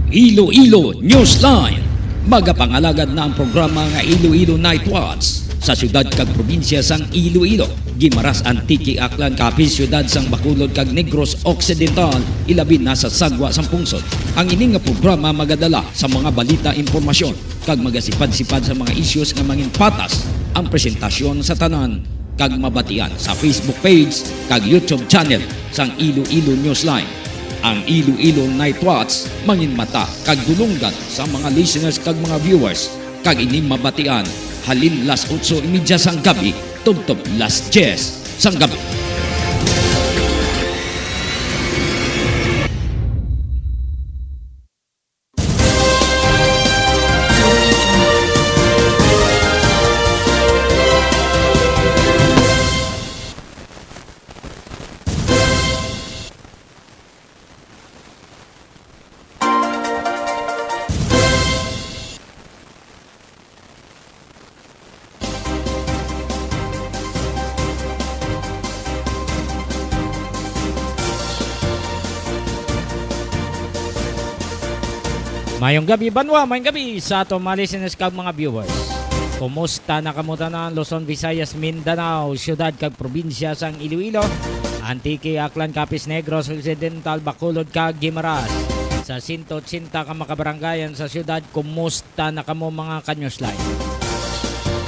Iloilo Newsline. Magapangalagad na ang programa nga Iloilo Night Watch sa syudad kag probinsya sang Iloilo. Gimaras Antique Aklan kapis syudad sang Bacolod kag Negros Occidental ilabi na sa sagwa sang pungsod. Ang ini nga programa magadala sa mga balita, impormasyon kag magasipad-sipad sa mga issues nga mangin patas ang presentasyon sa tanan kag mabatian sa Facebook page kag YouTube channel sang Iloilo Newsline. Ang Iloilo Night Watch mangin mata kag dulunggan sa mga listeners kag mga viewers kag ini mabatian halin las 8:30 sang gabi tugtog las 10 sang gabi. Mayong gabi banwa, mayong gabi sa ato mga listeners kag mga viewers. Kumusta na kamuta na Luzon, Visayas, Mindanao, syudad kag probinsya sang Iloilo, Antique, Aklan, Capiz, Negros Occidental, Bacolod kag Guimaras. Sa 180 ka makabaranggayan sa syudad, kumusta na kamo mga ka-newsline?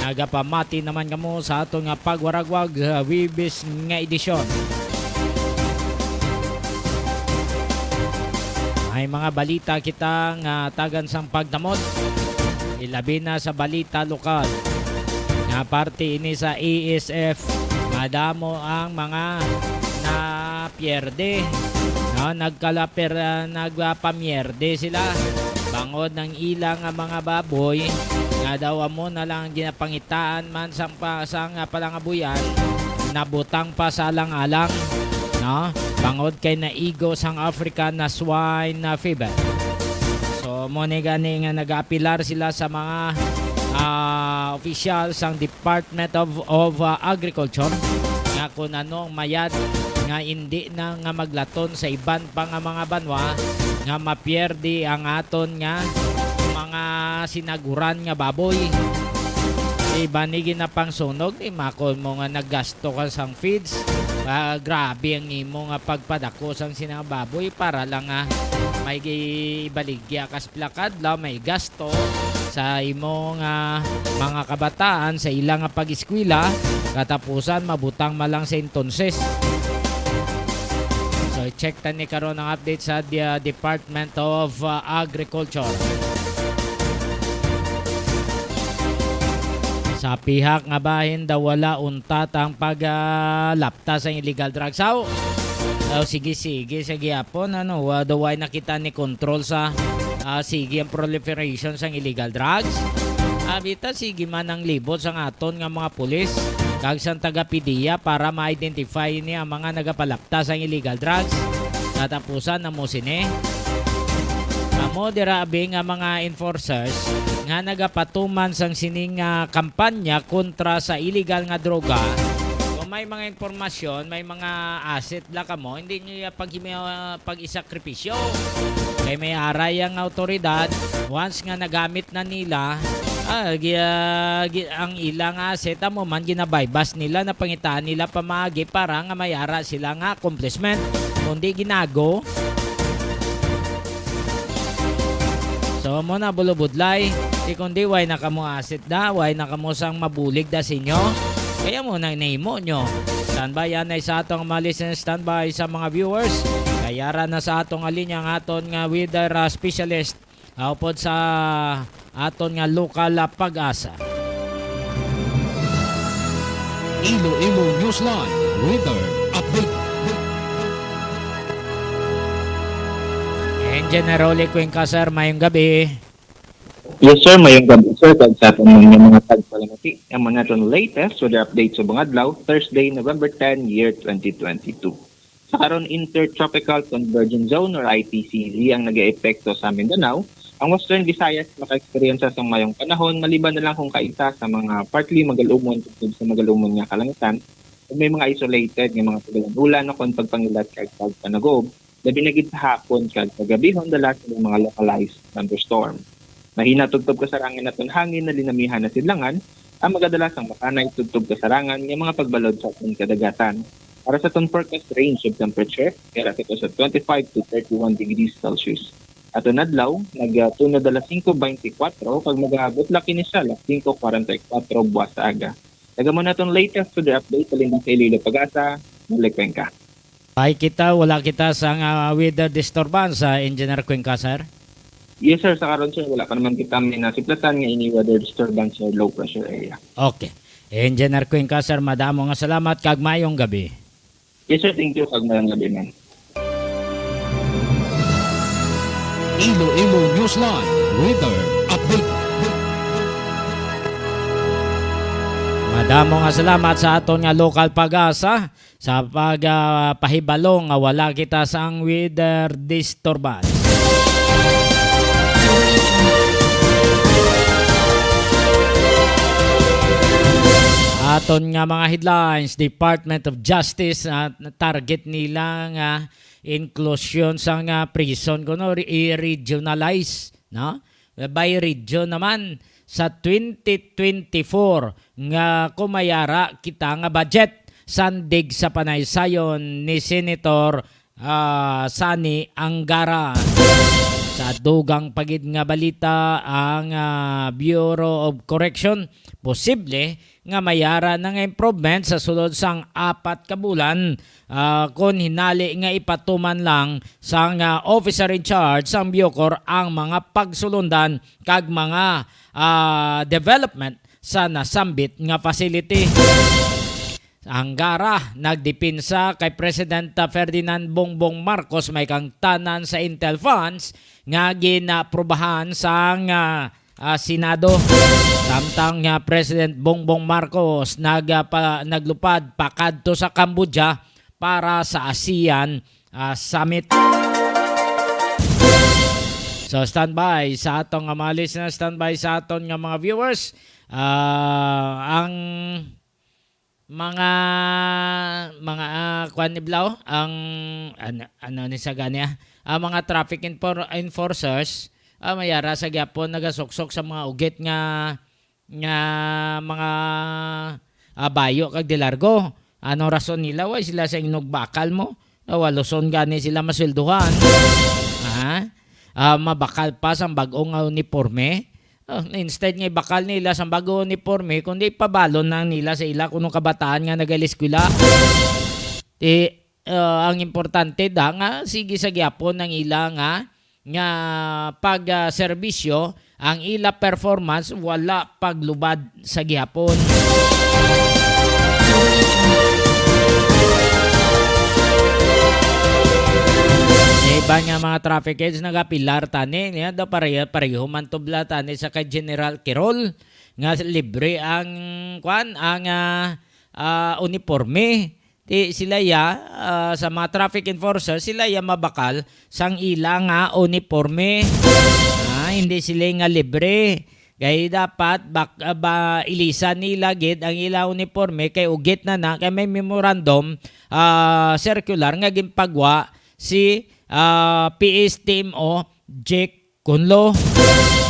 Nagapamati naman kamo sa ato nga pagwaragwag Wibis nga edisyon. May mga balita kita nga tagan sang pagdamot. Ilabi na sa balita lokal. Nga parte ini sa ASF. Madamo ang mga napierde. No, nagpamierde sila. Bangod ng ilang mga baboy. Nga daw mo na lang ginapangitaan man sang palangabuyan. Nabutang pa sa alang-alang. No? Bangod kay naigo sang Africa na swine fever. So mo ni gani nga nag-apilar sila sa mga official sang Department of Agriculture nga kung anong mayad nga hindi na nga maglaton sa iban pa nga mga banwa nga mapierdi ang aton nga mga sinaguran nga baboy. Ibanigin na pang sunog, makon mo nga naggasto ka sang feeds. Grabe ang imo nga pagpadako sang sinababoy para lang nga may ibaligya kas plakad la may gasto sa imo nga mga kabataan sa ilang nga pag-eskwela katapusan mabutang malang sa entonces. So check ta ni karon ang update sa Department of Agriculture. Sa pihak nga bahin daw wala untat ang paglapta sa illegal drugs. Sige sa gihapon daw ay nakita ni control sa sige ang proliferation sa illegal drugs. Abita sige man ang libot sa aton nga mga pulis kag sang taga-PDEA para ma-identify ni ang mga nagapalapta sa illegal drugs. Katapusan na mo sini. Amo dirabi nga mga enforcers nga nagapatuman sang sining kampanya kontra sa illegal nga droga. Kung may mga impormasyon, may mga asset la kamo, hindi niyo pag-isakripisyo. Kay may aray ang autoridad, once nga nagamit na nila, ang ilang asset mo man ginabaybas nila na pangitaan nila pamagi para nga mayara sila nga accomplishment. Kundi ginago, so mo na bulubudlay, di kundi way na kamo asset da, way na kamo sang mabulig da sinyo. Kaya mo nang name nyo. Standby yan ay sa atong mga listeners, standby sa mga viewers. Kayara na sa atong alinya ng aton nga weather specialist. Upod sa aton nga lokal pag-asa. Iloilo Newsline Weather Update. Generally Cuenca sir, mayong gabi. Yes sir, mayong gabi sir. Kag sa aton mga tagpalamati, ang mga naton latest weather update sa Bangadlaw, Thursday, November 10, year 2022. Sa karon Intertropical Convergence Zone or ITCZ ang nag-eepekto sa Mindanao. Ang Western Visayas maka-experience sa mayong panahon, maliban na lang kung kaisa sa mga partly magalumon tungkol sa magalumon nga kalangitan. May mga isolated nga mga pagalan ulan o kung pagpangilat kag pagpanagob. labi na gid sa hapon kag kagabihon dala sa mga localized thunderstorm. Mahina tugtob kasarangan naton hangin na linamihan na sidlangan, ang magadalasang makanay tugtob kasarangan nga mga pagbalod sa atong kadagatan. Para sa atong forecast range of temperature, kaya ito sa 25 to 31 degrees Celsius. Ato nadlaw, nagtunod alas 5:24 kag magabot laki ni siya alas 5:44 buwas sa aga. Tagamon naton latest to the update alin sa Iloilo Pag-asa, Cuenca. Ay wala kita sa weather disturbance sa Engineer Cuenca, sir. Yes sir, sa karon sir wala pa naman kita may nasiplatan nga ini weather disturbance or low pressure area. Okay. Engineer Cuenca, sir, madamo nga salamat kag mayong gabi. Yes sir, thank you kag mayong gabi man. Iloilonewsline Weather Update. Madamo nga salamat sa aton nga local Pag-asa sa pagpahibalo nga wala kita sang weather disturbance. Aton nga mga headlines, Department of Justice target nila nga inclusion sa nga prison kuno i-regionalize, no? By region naman sa 2024 nga kumayara kita nga budget sandig sa panaysayon ni Senator Sani Angara. Sa dugang pagid nga balita ang Bureau of Correction posible nga mayara ng improvement sa sulod sang 4 ka bulan kung hinali nga ipatuman lang sang officer in charge sang Bucor ang mga pagsulundan kag mga development sa nasambit nga facility. Anggara nagdepensa kay President Ferdinand Bongbong Marcos may kang tanan sa Intel funds nga ginaprubahan sa Senado. Samtang President Bongbong Marcos naglupad pakadto sa Cambodia para sa ASEAN Summit. So standby sa atong mga listeners, standby sa atong mga viewers. Ang mga kuan ni Blau, ang ano ni sa ganya, ang mga traffic enforcers mayara sa gyapon nagasuksok sa mga ugit nga mga bayo kag dilargo. Ano rason nila? Way sila sa inugbakal mo. Waluson gani sila masilduhan. Mabakal pa sa bagong uniforme. Instead nga ibakal nila sa bagong uniforme, kundi ipabalon na nila sa ila kung kabataan nga nag-eskwela. Ang importante da nga sige sa gyapon ng ila nga pag-serbisyo, ang ila performance wala paglubad sa gyapon. Iba nga mga traffic heads nagapilar tani niya da pareho man tubla tani sa kay General Quirol nga libre ang uniforme. Sila sa mga traffic enforcers sila mabakal sang ila nga uniforme. Hindi sila nga libre. Kaya dapat ilisan nila gid ang ila uniforme kay ugit na kay may memorandum circular nga gimpagwa si PSTMO Jake Kunlo.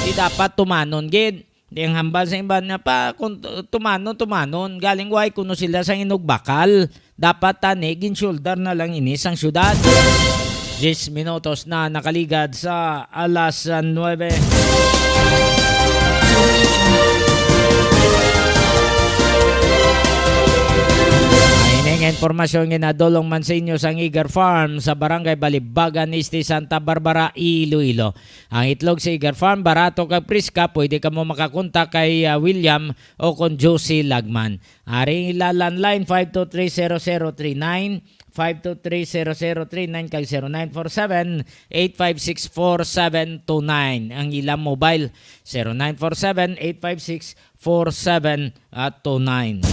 Di dapat tumanon gid. Di ang hambal sa iba na pa kung tumanon galing way kuno sila sa inugbakal. Dapat tani gin-shoulder na lang ini sang syudad. 10 minutos na nakaligad sa alas 9. Ang informasyon nga nadolong man sa inyo sa Igar Farm sa Barangay Balibagan, Este, Santa Barbara, Iloilo. Ang itlog sa Igar Farm, barato kag priska, pwede ka mo makakontak kay William o kon Josie Lagman. Aring landline 5230039, 5230039 kag 0947-856-4729. Ang ilang mobile 0947-856-4729.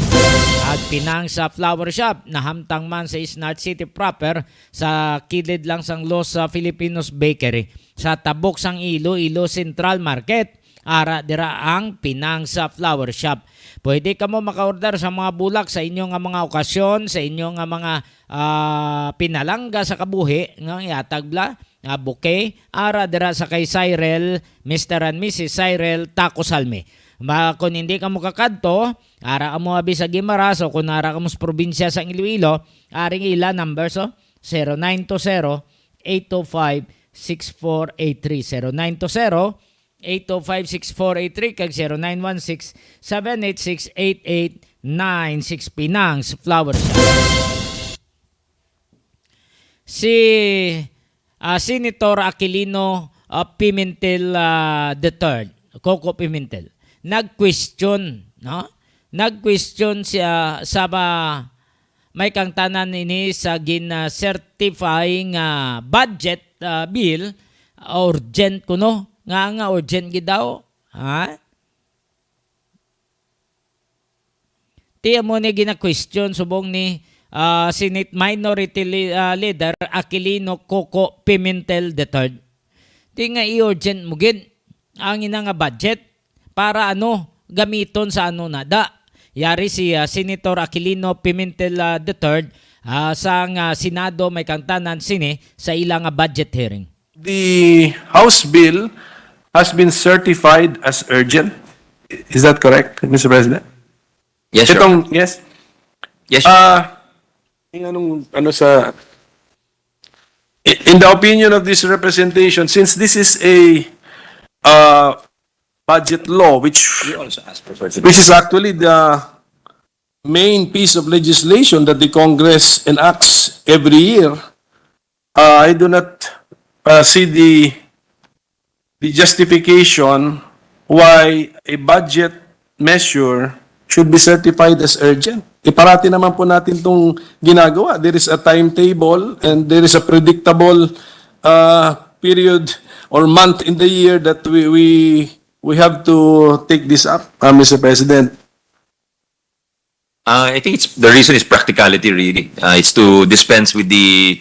At pinang sa flower shop na hamtang man sa Isnart City proper sa kilid lang sang Los Filipinos Bakery sa tabok sang Iloilo Central Market. ara dira ang Pinang sa Flower Shop. Pwede ka mo maka-order sa mga bulak sa inyong nga mga okasyon, sa inyong nga mga pinalangga sa kabuhi nga iatag bla bouquet ara dira sa kay Cyril, Mr. and Mrs. Cyril Taco Salme. Kung hindi ka mo kakadto, ara ka mo abi sa Guimaras o kung ara ka mo sa probinsya sa Iloilo, aring ila number 0920-825-6483. 0920-825-6483 kag 0916-786-8896 Pinang's Flower Shop. Si Senator Aquilino Pimentel III, Coco Pimentel, nag-question, no? Nag-question siya sa may kang tanan ini sa certifying budget bill urgent kuno nga urgent gid daw, ha? Tiya mo ni gina-question subong ni Senate Minority Leader Aquilino Coco Pimentel III. Ti nga i-urgent mo gid ang ina nga budget para gamiton sa nada. Yari si Senator Aquilino Pimentel III sa Senado may kangtanan sini sa ilang budget hearing. The House bill has been certified as urgent. Is that correct, Mr. President? Yes, Your Honor. Yes? Yes, In the opinion of this representation, since this is a budget law, which is actually the main piece of legislation that the Congress enacts every year, I do not see the justification why a budget measure should be certified as urgent. Iparati naman po natin itong ginagawa. There is a timetable and there is a predictable period or month in the year that we have to take this up, Mr. President. I think the reason is practicality, really. It's to dispense with the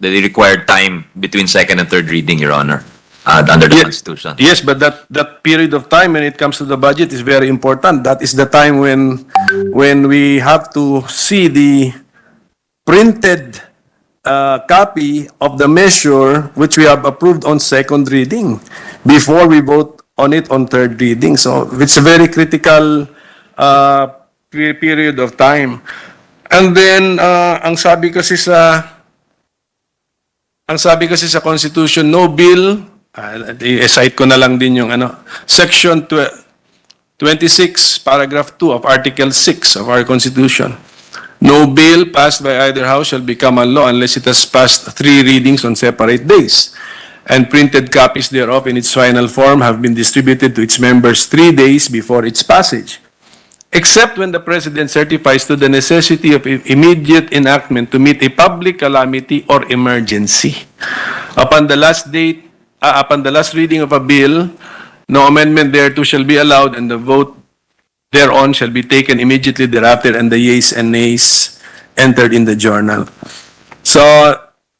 required time between second and third reading, Your Honor, under the Constitution. Yes, but that period of time when it comes to the budget is very important. That is the time when we have to see the printed copy of the measure which we have approved on second reading before we vote on it on third reading. So it's a very critical period of time. And then ang sabi kasi sa Constitution, no bill, i-cite ko na lang din yung Section 26, Paragraph 2 of Article 6 of our Constitution. No bill passed by either house shall become a law unless it has passed 3 readings on separate days, and printed copies thereof in its final form have been distributed to its members 3 days before its passage, except when the President certifies to the necessity of immediate enactment to meet a public calamity or emergency. Upon the last reading of a bill, no amendment thereto shall be allowed, and the vote thereon shall be taken immediately thereafter, and the yeas and nays entered in the journal. So,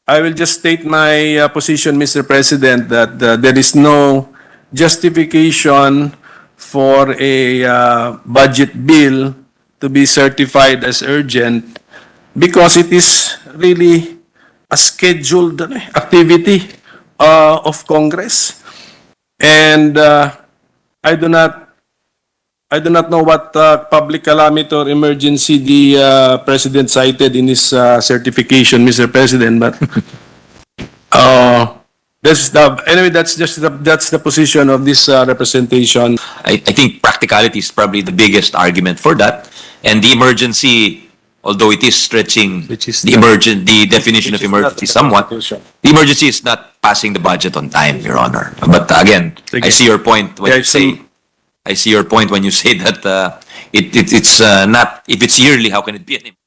I will just state my position, Mr. President, that there is no justification for a budget bill to be certified as urgent because it is really a scheduled activity of Congress, and I do not know what public calamity or emergency the President cited in his certification, Mr. President, but that's the position of this representation. I think practicality is probably the biggest argument for that. And the emergency, although it is stretching the definition of emergency somewhat, the emergency is not passing the budget on time, Your Honor. But again, I see your point when you say, that it's not, if it's yearly, how can it be an emergency?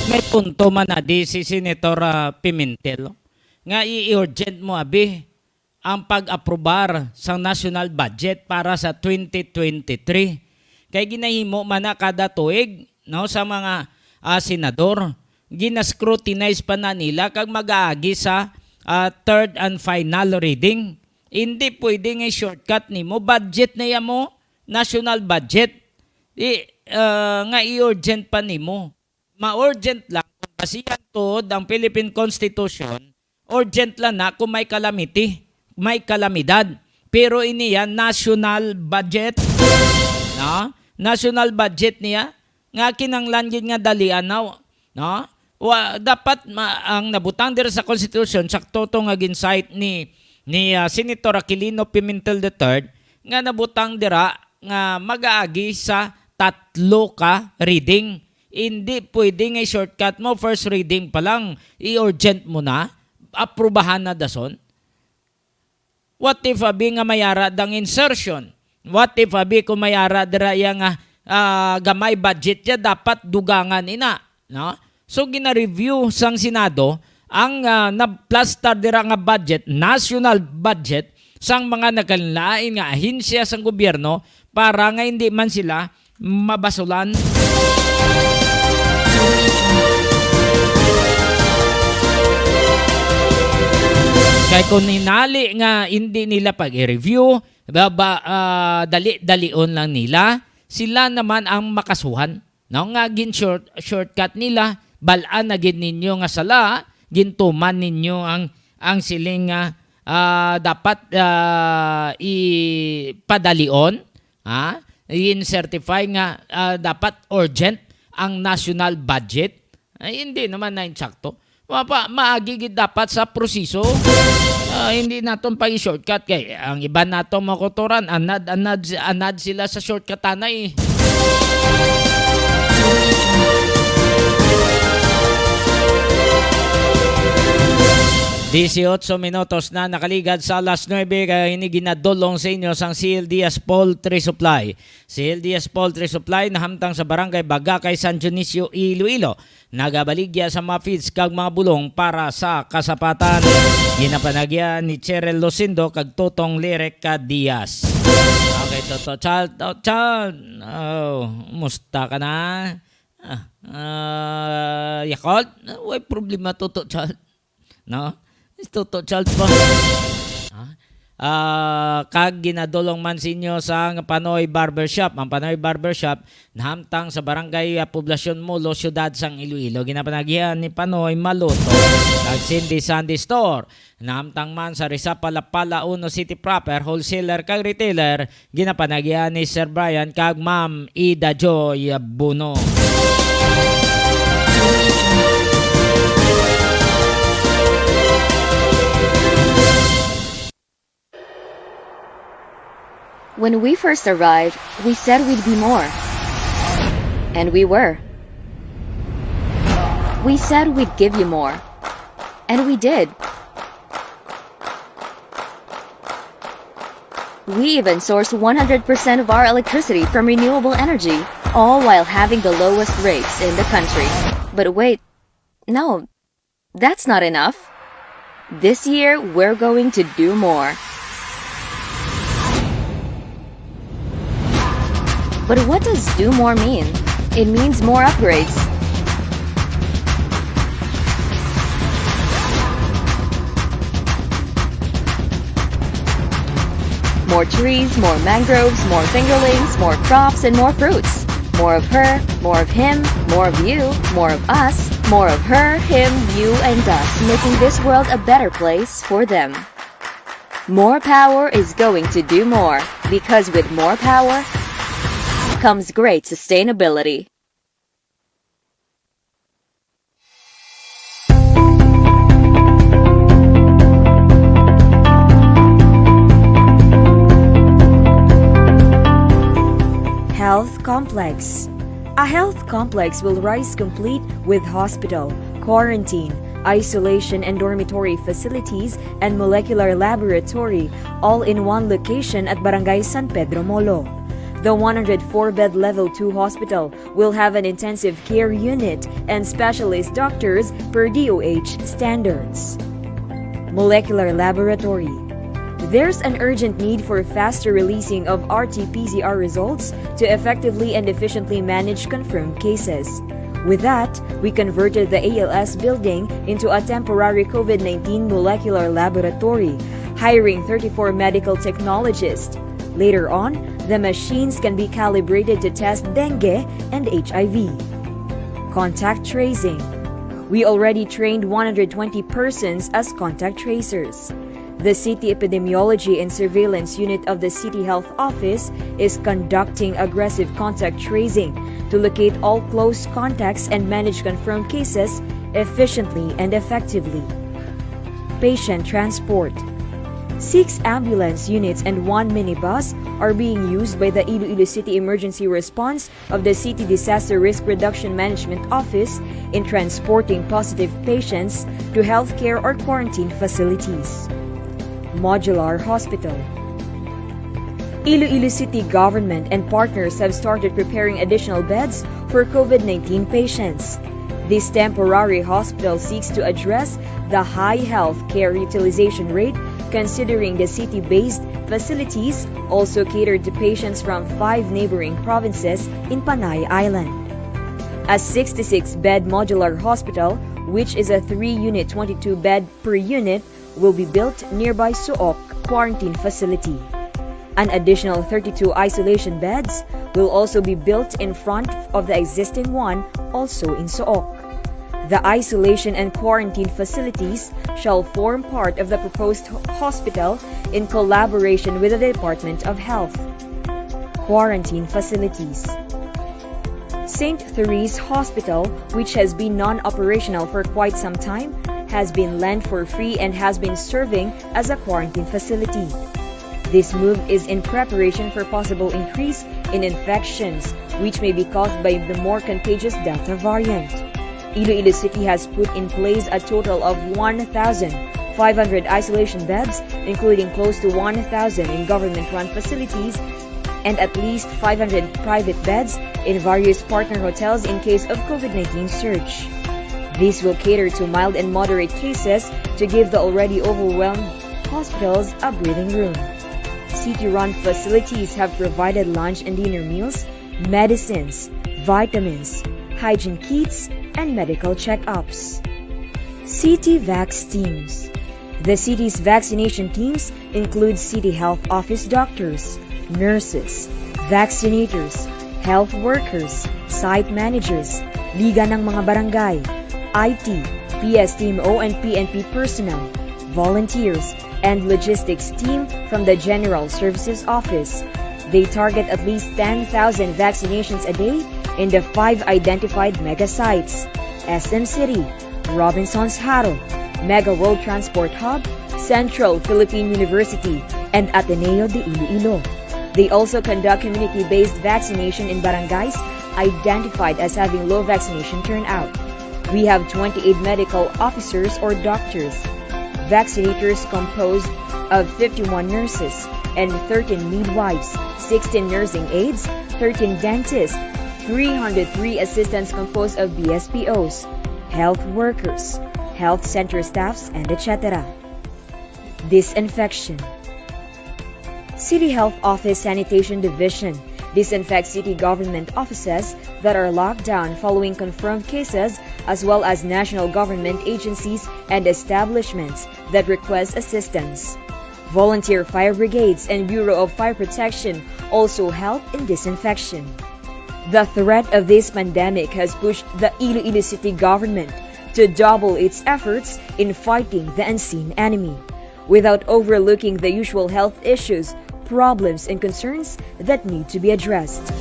May punto man na di si Senator Pimentel nga i-urgent mo abi ang pag-aprobar sa national budget para sa 2023. Kay ginahimo man na kada tuig, no, sa mga senador ginascrutinize pa na nila kag mag-aagi sa third and final reading. Hindi pwede nga shortcut nimo, budget na yan mo, national budget. Nga i-urgent pa nimo. Ma-urgent lang kung basihan to ang Philippine Constitution, urgent lang na kung may calamity, may kalamidad. Pero iniya national budget. No? National budget niya nga kinanglan gid nga dalian no. Dapat ang nabutang dira sa Constitution sakto to nga ginsight ni Senator Aquilino Pimentel III nga nabutang dira nga mag-aagi sa 3 ka reading. Hindi pwede nga shortcut mo first reading pa lang i-urgent mo na aprubahan na dason. What if abi nga mayara dang insertion? What if abi kung mayara dira yang gamay budget ya dapat dugangan ina, no? So gina-review sang Senado ang na-plaster dira nga budget, national budget sang mga nagkalain nga ahensya sang gobyerno para nga hindi man sila mabasulan. Kaya kung hinali nga hindi nila pag-review, dali-dalion lang nila, sila naman ang makasuhan. No? Nga shortcut nila, balaan na gin ninyo nga sala, gintuman ninyo ang siling dapat ipadalion, i-certify nga dapat urgent ang national budget. Hindi naman na insakto. Maagigid dapat sa proseso. Hindi naton pag-shortcut kay ang iba nato makotoran anad sila sa shortcut tanay. 18 minutos na nakaligad sa alas 9 kaya ini ginadulong sa inyo sang CLDS Poultry Supply. CLDS Poultry Supply na hamtang sa barangay Bagakay, San Dionisio, Iloilo. Nagabaligya sa mga feeds kag mga bulong para sa kasapatan. Ginapanagyan ni Cheryl Lucindo kag Totong Lirek ka Diaz. Okay, Toto Child. Musta ka na? Yakult? Way problema Toto Child. No? Toto Child pa. Kag ginadulong man sinyo sa Panoy Barbershop. Ang Panoy Barbershop nahamtang sa barangay Poblasyon Mulo, Syudad sang Iloilo. Ginapanagyan ni Panoy Maluto. Kag Cindy Sandy Store. Nahamtang man sa Rizapa Lapala Uno City Proper, wholesaler kag retailer. Ginapanagyan ni Sir Brian kag Ma'am Ida Joy Buno. When we first arrived, we said we'd be more. And we were. We said we'd give you more. And we did. We even source 100% of our electricity from renewable energy, all while having the lowest rates in the country. But wait, no, that's not enough. This year, we're going to do more. But what does do more mean? It means more upgrades. More trees, more mangroves, more fingerlings, more crops, and more fruits. More of her, more of him, more of you, more of us, more of her, him, you, and us, making this world a better place for them. More power is going to do more, because with more power comes great sustainability. Health complex. A health complex will rise complete with hospital, quarantine, isolation and dormitory facilities, and molecular laboratory, all in one location at Barangay San Pedro Molo. The 104-bed Level 2 hospital will have an intensive care unit and specialist doctors per DOH standards. Molecular laboratory. There's an urgent need for faster releasing of RT-PCR results to effectively and efficiently manage confirmed cases. With that, we converted the ALS building into a temporary COVID-19 molecular laboratory, hiring 34 medical technologists. Later on, the machines can be calibrated to test dengue and HIV. Contact tracing. We already trained 120 persons as contact tracers. The City Epidemiology and Surveillance Unit of the City Health Office is conducting aggressive contact tracing to locate all close contacts and manage confirmed cases efficiently and effectively. Patient transport. 6 ambulance units and 1 minibus are being used by the Iloilo City Emergency Response of the City Disaster Risk Reduction Management Office in transporting positive patients to healthcare or quarantine facilities. Modular Hospital. Iloilo City government and partners have started preparing additional beds for COVID-19 patients. This temporary hospital seeks to address the high health care utilization rate, considering the city-based facilities also cater to patients from 5 neighboring provinces in Panay Island. A 66-bed modular hospital, which is a 3-unit 22-bed per unit, will be built nearby Suok quarantine facility. An additional 32 isolation beds will also be built in front of the existing one, also in Suok. The isolation and quarantine facilities shall form part of the proposed hospital in collaboration with the Department of Health. Quarantine facilities. St. Therese Hospital, which has been non-operational for quite some time, has been lent for free and has been serving as a quarantine facility. This move is in preparation for possible increase in infections, which may be caused by the more contagious Delta variant. Iloilo City has put in place a total of 1,500 isolation beds, including close to 1,000 in government-run facilities and at least 500 private beds in various partner hotels in case of COVID-19 surge. This will cater to mild and moderate cases to give the already overwhelmed hospitals a breathing room. City-run facilities have provided lunch and dinner meals, medicines, vitamins, hygiene kits, and medical checkups. City Vax teams. The city's vaccination teams include City Health Office doctors, nurses, vaccinators, health workers, site managers, Liga ng mga barangay, IT, PSTMO and PNP personnel, volunteers, and logistics team from the General Services Office. They target at least 10,000 vaccinations a day in the 5 identified mega sites: SM City, Robinson's Haro, Mega World Transport Hub, Central Philippine University, and Ateneo de Iloilo. They also conduct community-based vaccination in barangays identified as having low vaccination turnout. We have 28 medical officers or doctors, vaccinators composed of 51 nurses and 13 midwives, 16 nursing aides, 13 dentists, 303 assistants composed of BSPOs, health workers, health center staffs, and etc. Disinfection. City Health Office Sanitation Division disinfects city government offices that are locked down following confirmed cases, as well as national government agencies and establishments that request assistance. Volunteer fire brigades and Bureau of Fire Protection also help in disinfection. The threat of this pandemic has pushed the Iloilo City government to double its efforts in fighting the unseen enemy, without overlooking the usual health issues, problems, and concerns that need to be addressed.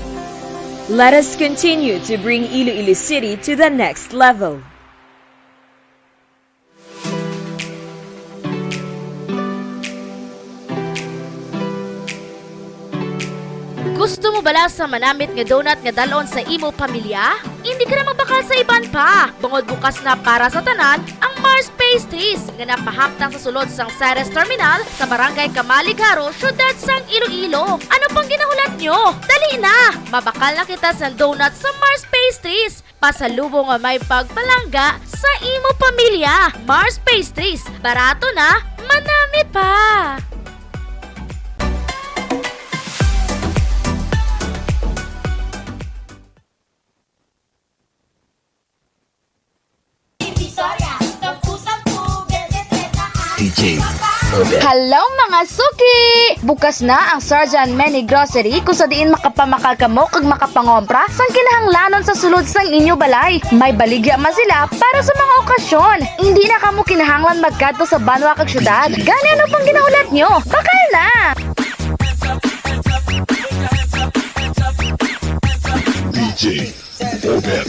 Let us continue to bring Iloilo City to the next level. Gusto mo bala sa manamit nga donut nga dalon sa imo pamilya? Hindi ka na magbakal sa iban pa. Bungod bukas na para sa tanan ang Mars Pastries nga napahamtang sa sulod sang Ceres Terminal sa Barangay Kamaligaro, syudad sang Iloilo. Ano pang ginahulat nyo? Dali na! Mabakal na kita sa donut sa Mars Pastries. Pasalubong nga may pagpalangga sa imo pamilya. Mars Pastries. Barato na, manamit pa! DJ. Hello mga suki! Bukas na ang Sergeant Manny Grocery kung sa diin makapamakal kamo kag makapangompra sang kinahanglanon sa sulod sang inyo balay. May baligya man sila para sa mga okasyon. Hindi na kamo kinahanglan magkadto sa banwa kag syudad. Gani ano pang ginahulat nyo? Bakal na! DJ. Obet.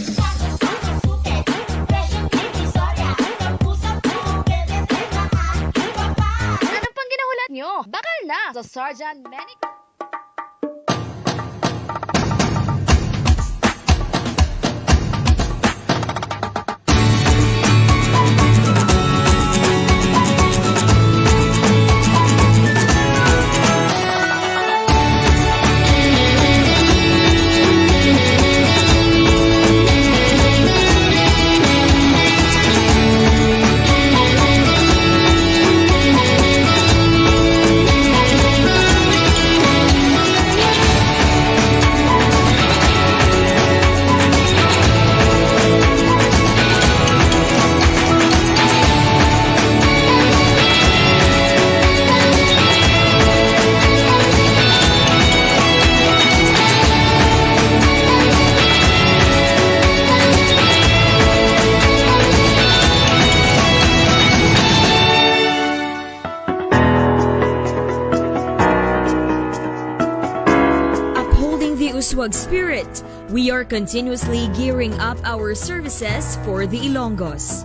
Ano pang ginahulat nyo? Bakal na sa Sergeant Manny. Uswag spirit, we are continuously gearing up our services for the Ilonggos.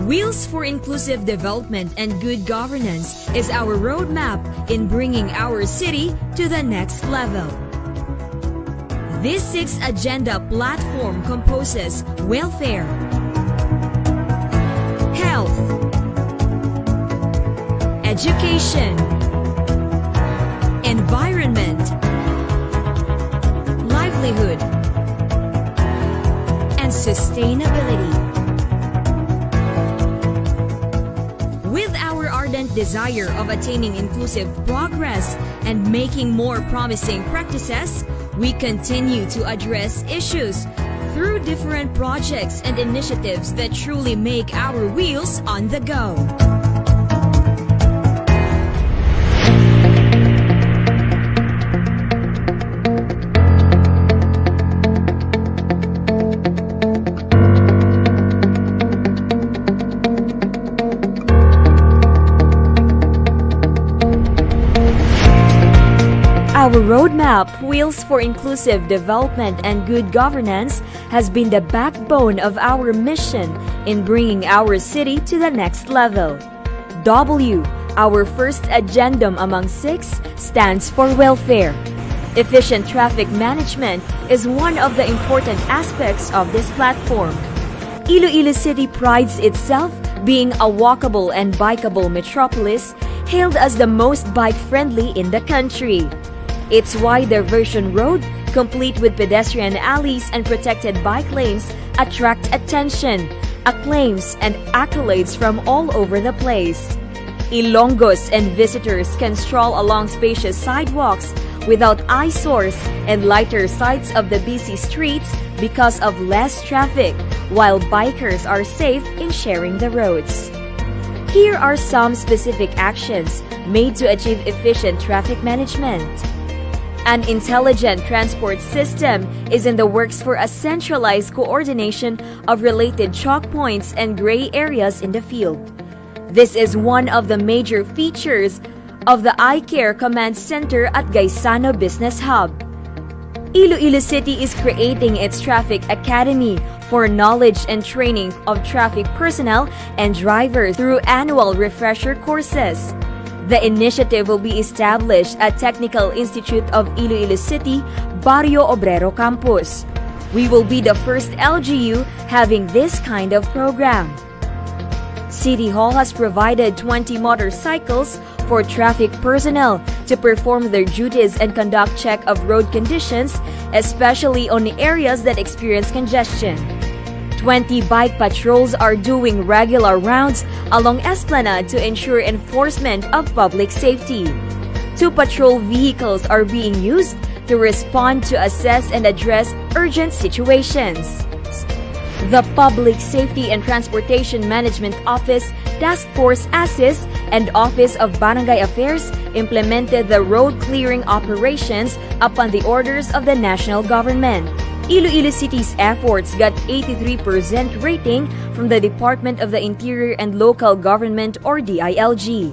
Wheels for Inclusive Development and Good Governance is our roadmap in bringing our city to the next level. This sixth agenda platform composes welfare, health, education, environment, livelihood, and sustainability. With our ardent desire of attaining inclusive progress and making more promising practices, we continue to address issues through different projects and initiatives that truly make our wheels on the go. Our roadmap, Wheels for Inclusive Development and Good Governance, has been the backbone of our mission in bringing our city to the next level. W, our first agendum among 6, stands for welfare. Efficient traffic management is one of the important aspects of this platform. Iloilo City prides itself being a walkable and bikeable metropolis, hailed as the most bike-friendly in the country. Its wide diversion road, complete with pedestrian alleys and protected bike lanes, attract attention, acclaims, and accolades from all over the place. Ilonggos and visitors can stroll along spacious sidewalks without eyesores and lighter sides of the busy streets because of less traffic, while bikers are safe in sharing the roads. Here are some specific actions made to achieve efficient traffic management. An intelligent transport system is in the works for a centralized coordination of related choke points and gray areas in the field. This is one of the major features of the iCare Command Center at Gaisano Business Hub. Iloilo City is creating its Traffic Academy for knowledge and training of traffic personnel and drivers through annual refresher courses. The initiative will be established at Technical Institute of Iloilo City, Barrio Obrero Campus. We will be the first LGU having this kind of program. City Hall has provided 20 motorcycles for traffic personnel to perform their duties and conduct check of road conditions, especially on areas that experience congestion. 20 bike patrols are doing regular rounds along Esplanade to ensure enforcement of public safety. 2 patrol vehicles are being used to respond to assess and address urgent situations. The Public Safety and Transportation Management Office Task Force ASIS and Office of Barangay Affairs implemented the road clearing operations upon the orders of the national government. Iloilo City's efforts got 83% rating from the Department of the Interior and Local Government or DILG.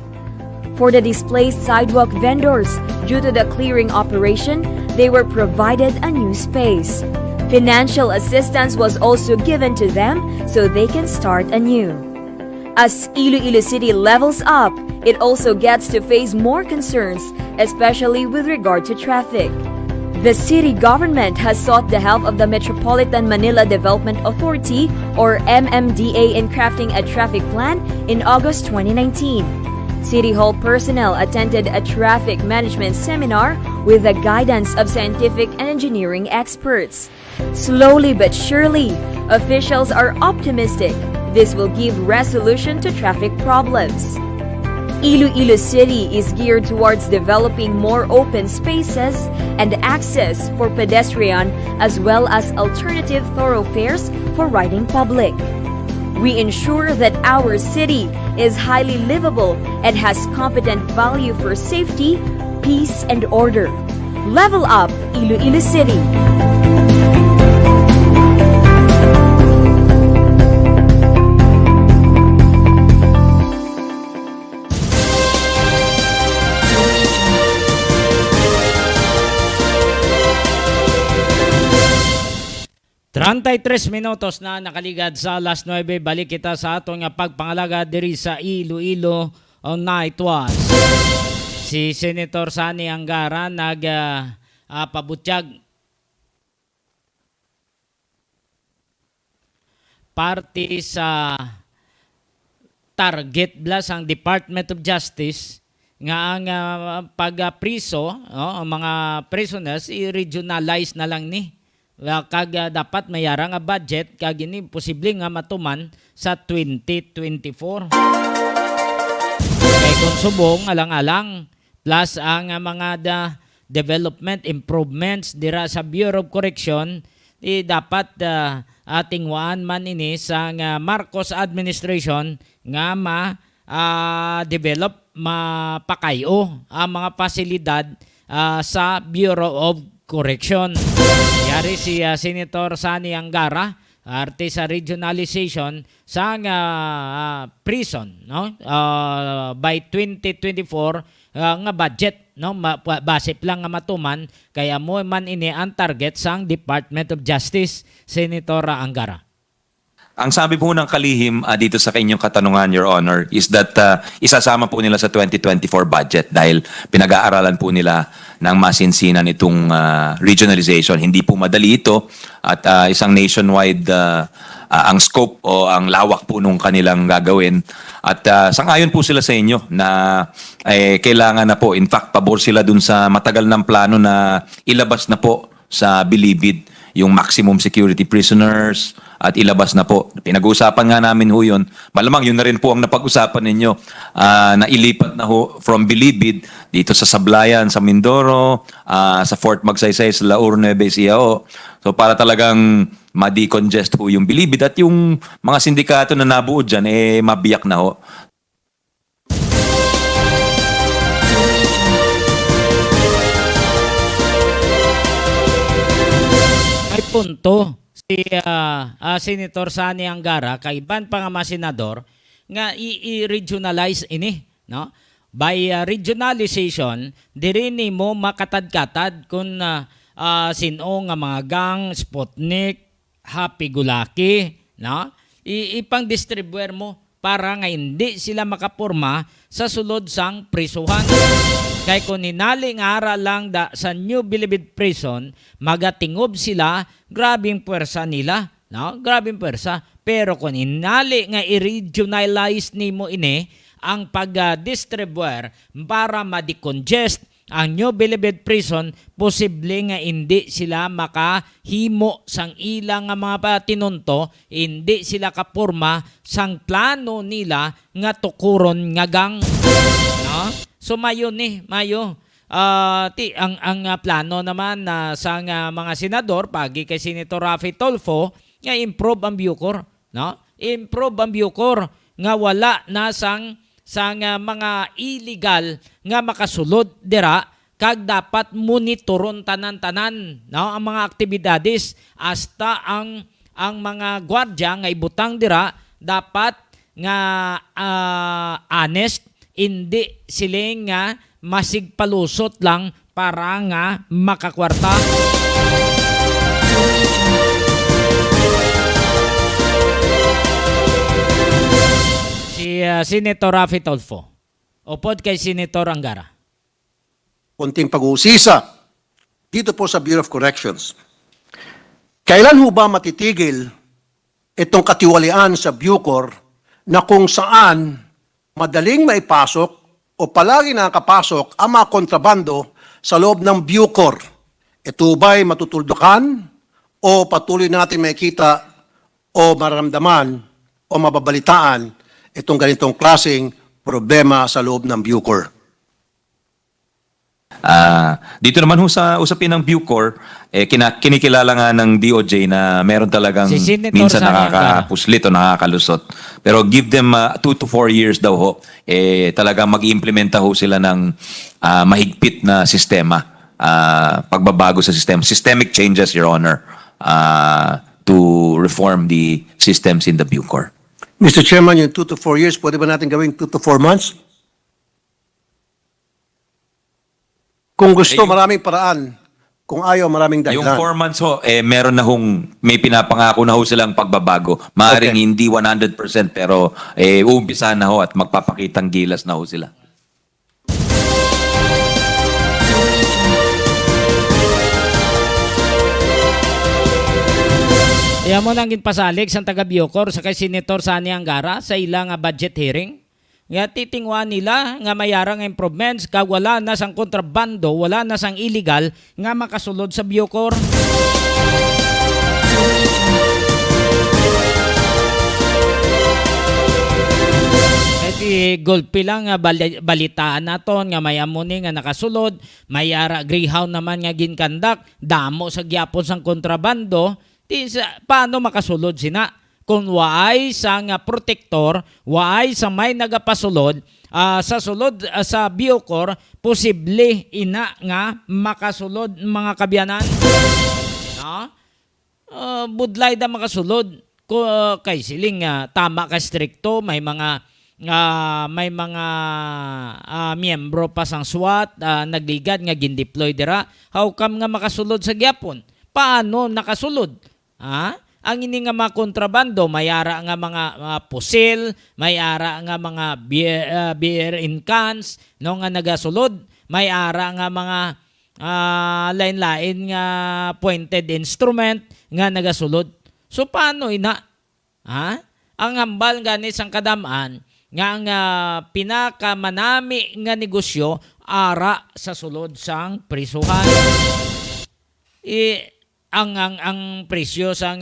For the displaced sidewalk vendors, due to the clearing operation, they were provided a new space. Financial assistance was also given to them so they can start anew. As Iloilo City levels up, it also gets to face more concerns, especially with regard to traffic. The city government has sought the help of the Metropolitan Manila Development Authority or MMDA in crafting a traffic plan in August 2019. City Hall personnel attended a traffic management seminar with the guidance of scientific and engineering experts. Slowly but surely, officials are optimistic this will give resolution to traffic problems. Iloilo City is geared towards developing more open spaces and access for pedestrian as well as alternative thoroughfares for riding public. We ensure that our city is highly livable and has competent value for safety, peace, and order. Level up Iloilo City. Tres minutos na nakaligad sa alas 9. Balik kita sa atong pagpangalaga diri sa Iloilo on Night Watch. Si Senator Sani Angara pabutyag parte sa target blas ang Department of Justice nga ang pag-priso, ang mga prisoners i-regionalize na lang ni. Kag dapat mayara nga budget kag ini posible nga matuman sa 2024. Kay kung subong alang-alang plus ang mga development improvements dira sa Bureau of Correction dapat ating waan man ini sa Marcos administration nga develop mapakayo ang mga pasilidad sa Bureau of Correction. Yari si Senator Sani Angara arte sa regionalization sa prison, no? By 2024 nga budget, no? Base lang nga matuman kaya mo man ini ang target sang Department of Justice, Senator Angara. Ang sabi po ng kalihim dito sa inyong katanungan, Your Honor, is that isasama po nila sa 2024 budget dahil pinag-aaralan po nila ng masinsinan itong regionalization. Hindi po madali ito at isang nationwide ang scope o ang lawak po nung kanilang gagawin. At sang-ayon po sila sa inyo na kailangan na po, in fact, pabor sila dun sa matagal ng plano na ilabas na po sa Bilibid yung maximum security prisoners at ilabas na po. Pinag-uusapan nga namin ho yun. Malamang yun na rin po ang napag-usapan ninyo na ilipat na ho from Bilibid dito sa Sablayan, sa Mindoro, sa Fort Magsaysay, sa La Nueva Ecija. So para talagang ma-decongest ho yung Bilibid at yung mga sindikato na nabuo dyan, mabiyak na ho. May punto si Senator Sani Angara kay iban pa nga mga senador nga i-regionalize ini, no? By regionalization diri nimo makatad-katad kung sino nga mga gang, Sputnik, Happy Gulaki, no? Ipang-distribuer mo para nga hindi sila makapurma sa sulod sang prisuhan. Kay kung hinali nga ara lang sa New Bilibid Prison, magatingob sila, grabing puwersa nila, no? Grabing puwersa. Pero kung hinali nga i-regionalize nimo ini ang pag-distribuer para ma-decongest ang New Bilibid Prison, posible nga hindi sila makahimo sang ilang nga mga tinunto, hindi sila kapurma sang plano nila nga tukuron nga gang, no? So mayo ang plano naman sa mga senador pagi kay Senator Raffy Tulfo nga improve ang Bucor, no? Improve ang Bucor nga wala na sang sa nga mga illegal nga makasulod dira kag dapat monitoron tanan-tanan no ang mga aktibidades hasta ang mga gwardiya nga ibutang dira dapat nga honest, hindi sila nga masigpalusot lang para nga makakwarta. Si Senator Rafi Tolfo. Upod kay Senator Angara. Konting pag-uusisa dito po sa Bureau of Corrections. Kailan ho ba matitigil itong katiwalian sa Bucor na kung saan madaling maipasok o palagi nakakapasok ang mga kontrabando sa loob ng Bucor? Ito ba'y matutuldukan o patuloy natin makikita o maramdaman o mababalitaan itong ganitong klaseng problema sa loob ng Bucor? Dito naman ho sa usapin ng Bucor, kinikilala nga ng DOJ na meron talagang Si Senator minsan Sani nakakapuslit o nakakalusot. Pero give them 2 to 4 years daw ho, talagang mag-implementa ho sila ng mahigpit na sistema, pagbabago sa sistema. Systemic changes, Your Honor, to reform the systems in the Bucor. Mr. Chairman, yung 2 to 4 years, pwede ba natin gawing 2 to 4 months? Kung gusto, maraming paraan. Kung ayaw, maraming Yung dahilan. 4 months ho, meron na hong, may pinapangako na ho silang pagbabago. Maaring Okay. hindi 100% pero uumpisa na ho at magpapakitang gilas na ho sila. Kaya mo nang ginpasalig sa taga Bucor sa kay Senator Sani Angara sa ilang budget hearing. Nga titingwa nila nga mayarang improvements kag wala na sang kontrabando, wala na sang illegal nga makasulod sa Bucor. Gulpi lang nga balitaan naton nga may amuni nga nakasulod, may ara greyhound naman nga ginkandak, damo sa gyapon sang kontrabando, paano makasulod sina? Kung waay sa nga protektor, waay sa may nagapasulod, sa sulod sa Bucor, posible ina nga makasulod mga kabyanan. No? Budlay da makasulod kay siling tama ka strikto, may mga miyembro pa sang SWAT nagligad nga gindeploy dira. How come nga makasulod sa gyapon? Paano nakasulod? Ang ini nga mga kontrabando, mayara nga mga pusil, mayara nga mga beer in cans, no nga nagasulod, mayara nga mga lain-lain nga pointed instrument nga nagasulod. So paano ina? Ang hambal gani sang kadamaan nga ang pinakamanami nga negosyo ara sa sulod sang prisuhan. Ang presyo sa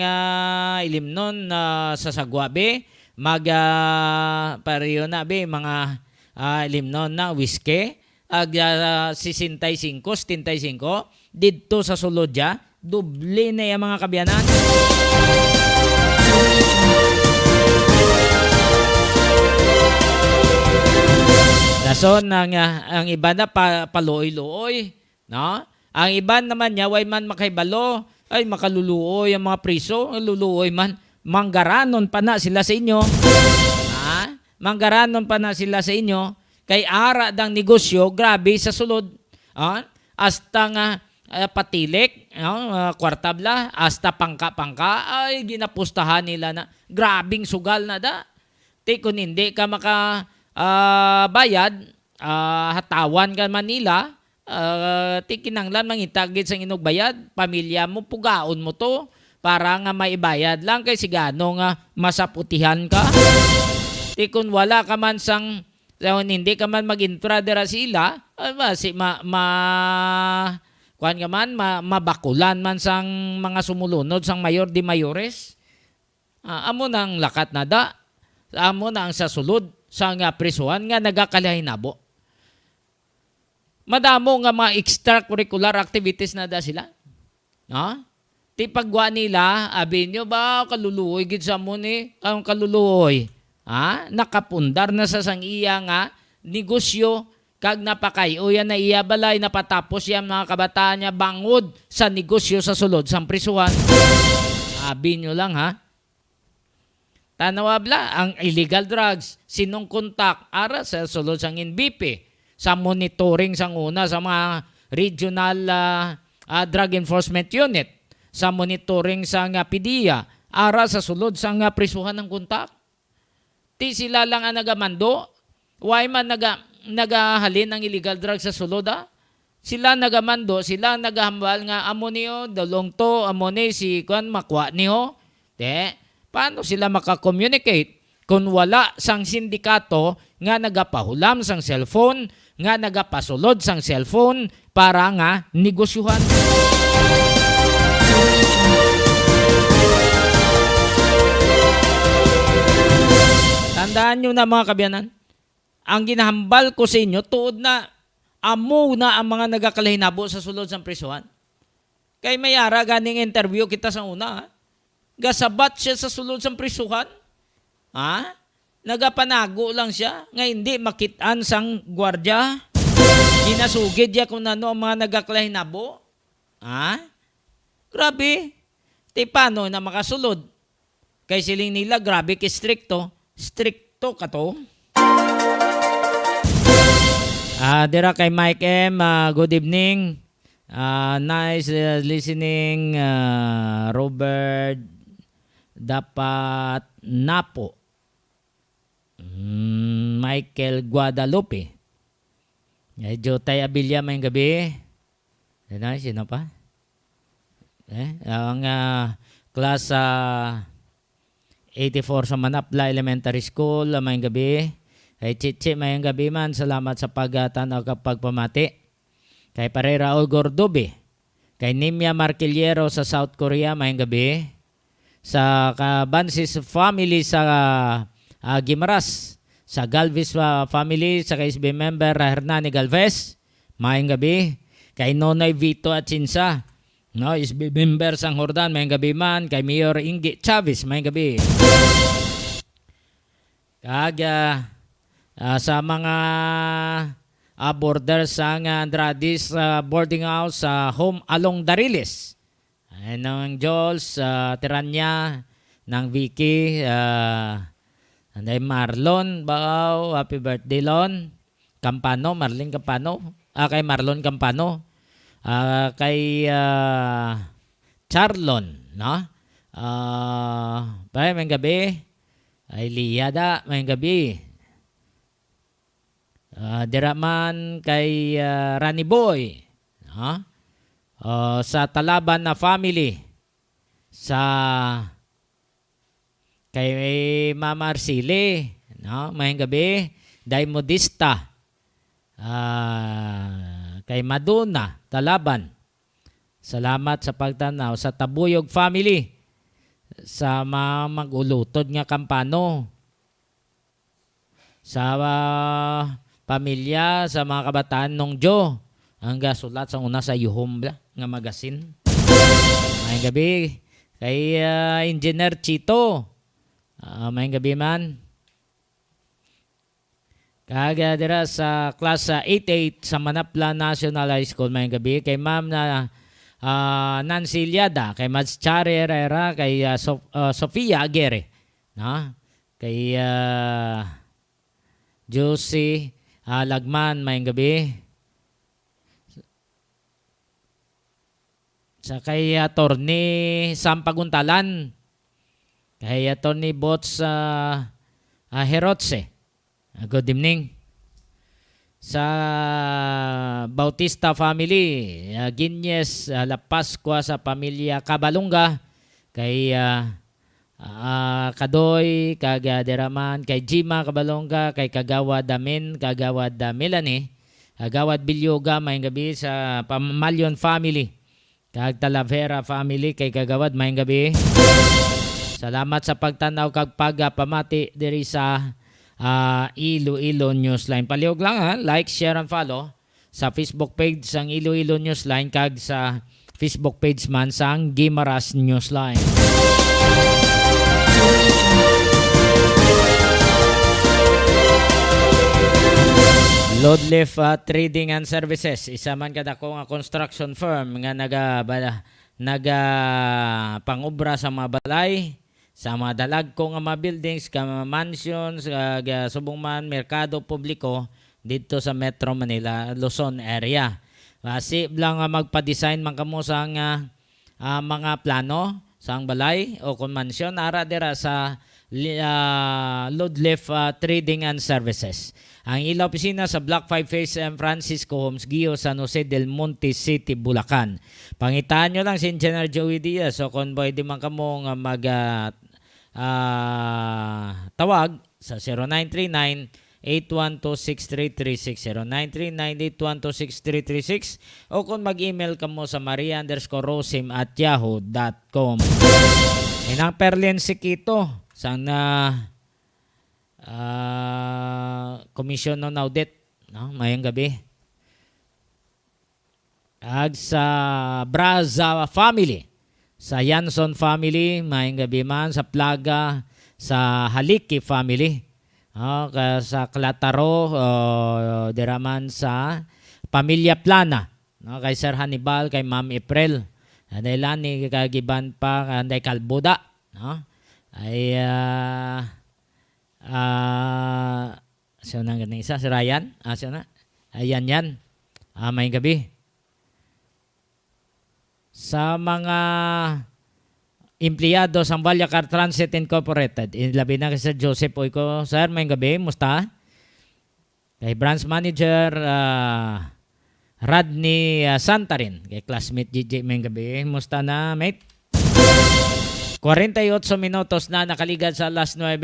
ilimnon sa sagwabe pareho na be mga ilimnon na whiskey ag 65 dito sa sulodya doble na yung mga kabyanan. Dason ang iba na paluoy-luoy, no? Ang iba naman niya way man makaibalo, ay makaluluoy ang mga priso, luluoy man, manggaranon pa na sila sa inyo. Manggaranon pa na sila sa inyo, kay ara dang negosyo, grabe sa sulod. Hasta nga patilik, kwartabla, hasta pangka-pangka, ay ginapustahan nila na, grabing sugal na da. Kung hindi ka bayad, hatawan ka Manila, tikinanglan mangitagit sang inugbayad, pamilya mo, pugaon mo to, para nga maibayad lang kay sigano nga masaputihan ka. Kung wala ka man sang, hindi ka man mag-intra dira sila, kuan ka man, mabakulan man sang mga sumulunod sang mayor di mayores. Amo nang lakat na da, amo na ang sasulod sa nga prisuhan nga nagakalahinabo. Madamo nga mga extracurricular activities na da sila. Ti pagwa nila, abi nyo ba kaluluoy gid sa mo ni? Ang kaluluoy. nakapundar na sa sang iya nga negosyo kag napakayo yan na iya balay napatapos yan mga kabataan niya bangod sa negosyo sa sulod sang prisuhan. Abi nyo lang ha. Tanawabla ang illegal drugs sinong kontak ara sa sulod sang NBP sa monitoring sang una sa mga regional drug enforcement unit sa monitoring sang PDEA ara sa sulod sang prisuhan ng kontak. Ti sila lang ang nagamando. Why man nagahalin ng illegal drugs sa sulod Sila nagamando, sila nagahambal nga amo niyo, dalong to, amo ni si Kwan makwa niyo. Paano sila makakommunicate kung wala sang sindikato nga nagapahulam sang cellphone, nga nagapasulod sang cellphone para nga negosyuhan. Tandaan nyo na mga kabyanan, ang ginahambal ko sa inyo tuod na amo na ang mga nagakalahinabo sa sulod sa prisuhan. Kay mayara ganing interview kita sa una. Gasabat siya sa sulod sa prisuhan. Nagapanago lang siya nga hindi makitaan sang gwardya. Ginasugid niya kung ano ang mga nagakalahinabo. Grabe. Ti paano na makasulod? Kay siling nila grabe ki stricto. Stricto ka to. Dira kay Mike M, good evening. Nice listening, Robert Dapat Napo. Michael Guadalupe. Jotay Abilia may gabi. Sino pa? Ang class 84 sa Manapla Elementary School, may gabi. Kay Chichi, mayang gabi man. Salamat sa pagtanaw kapag pamati. Kay Pare Raul Gordobe. Kay Nimia Marquillero sa South Korea, mayang gabi. Sa Kabansis family sa Gimaras. Sa Galvez family, sa SB member Hernani Galvez, mayang gabi. Kay Nonoy Vito at Chinsa. SB member sang Hordan, mayang gabi man. Kay Mayor Ingi Chavez, mayang gabi. Sa mga borders sa Andrades boarding house sa home along Dariles. Ng Jules, Tiranya, ng Vicky, anday Marlon, Bao, happy birthday Lon, Campano, Marlon Campano, kay Marlon Campano, kay Charlon, no? May gabi, ay Liada, may gabi. Diraman kay Rani Boy, sa Talaban na family, sa kay Mama Arcile, mayang gabi. Day Modista, kay Maduna Talaban, salamat sa pagtanaw. Sa Tabuyog family, sa mga magulutod nga kampano, sa pamilya, sa mga kabataan nung Jo, ang gasulat sa una sa Yuhumbla nga magasin. Mayang gabi kay Engineer Chito, mayang gabi man. Kaga dira sa class 88 sa Manapla National High School, mayang gabi kay Ma'am na Nancy Liada, kay Mads Chari Herrera, kay Sofia Aguirre, kay Josie Lagman, mayang gabi. Sa kay Attorney Sam Paguntalan, kay Attorney Bots Herotse, good evening. Sa Bautista family, Guinness La Pascua, sa pamilya Cabalunga, kay Kadoy, Kagaderaman, kay Jima Cabalonga, kay Kagawad Damin, Kagawad Melanie, Kagawad Bilyoga, mayang gabi. Sa Pamalyon family, kag Talavera family, kay Kagawad, mayang gabi. Salamat sa pagtanaw kag pagpamati diri sa Iloilo Newsline. Palihog lang like, share and follow sa Facebook page sang Iloilo Newsline kag sa Facebook page man sang Gimaras Newsline. Load lift trading and services. Isa man kadako nga construction firm nga naga pangobra sa mga balay, sa mga dalagko nga mga buildings, mga mansions, subong man merkado publiko dito sa Metro Manila, Luzon area. Kasi lang magpa-design man kamo sa mga plano sa balay o kung mansyon ara dira sa load lift trading and services. Ang ila opisina sa Block 5 Phase M Francisco Homes, Gio, San Jose del Monte City, Bulacan. Pangitaan nyo lang si Engineer Joey Diaz. So kung pwede man kamo nga tawag sa 0939-812-6336, 0939-812-6336, o kung mag-email kamo sa maria_rosim@yahoo.com. Inang Perlin Sikito sang Commission on Audit, no? Mayang gabi. Ag sa Braza family, sa Yanson family, mayang gabi man sa Plaga, sa Haliki family, sa Clataro, diraman sa Pamilya Plana, no? Kay Sir Hannibal, kay Ma'am April, dahil ni kagiban pa kanday Kalbuda, no? Ay so nang ganang isa si Ryan, so na ayan yan, may gabi sa mga empleyado sa Valyacar Transit Incorporated, labi na kay Sir Joseph Oiko. Sir, may gabi, musta? Kay branch manager Radney Santarin, kay classmate JJ, may gabi, musta na mate? 48 minutos na nakaligad sa alas 9.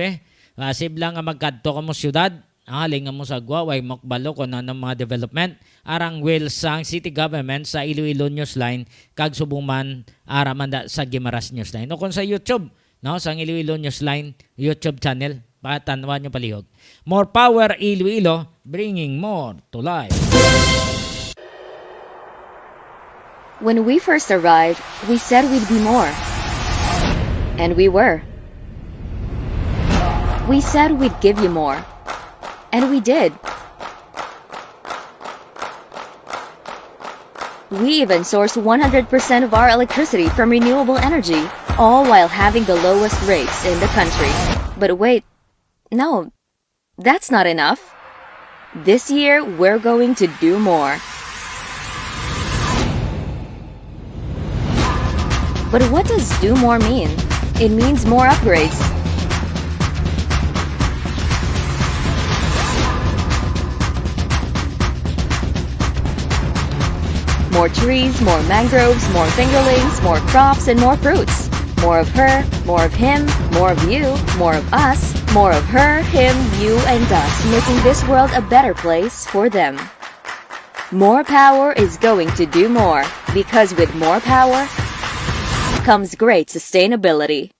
Siblang nga magkadto ka mo syudad. Haling mo sa Guaway, Mokbalo kung ano mga development. Arang will sang city government sa Iloilo Newsline kag subuman aramanda sa Gimaras Newsline. No kung sa YouTube, no, sang Iloilo Newsline YouTube channel, patanwan nyo palihog. More power Iloilo, bringing more to life. When we first arrived, we said we'd be more. And we were. We said we'd give you more. And we did. We even source 100% of our electricity from renewable energy, all while having the lowest rates in the country. But wait, no, that's not enough. This year, we're going to do more. But what does do more mean? It means more upgrades. More trees, more mangroves, more fingerlings, more crops, and more fruits. More of her, more of him, more of you, more of us, more of her, him, you, and us, making this world a better place for them. More power is going to do more, because with more power comes great sustainability.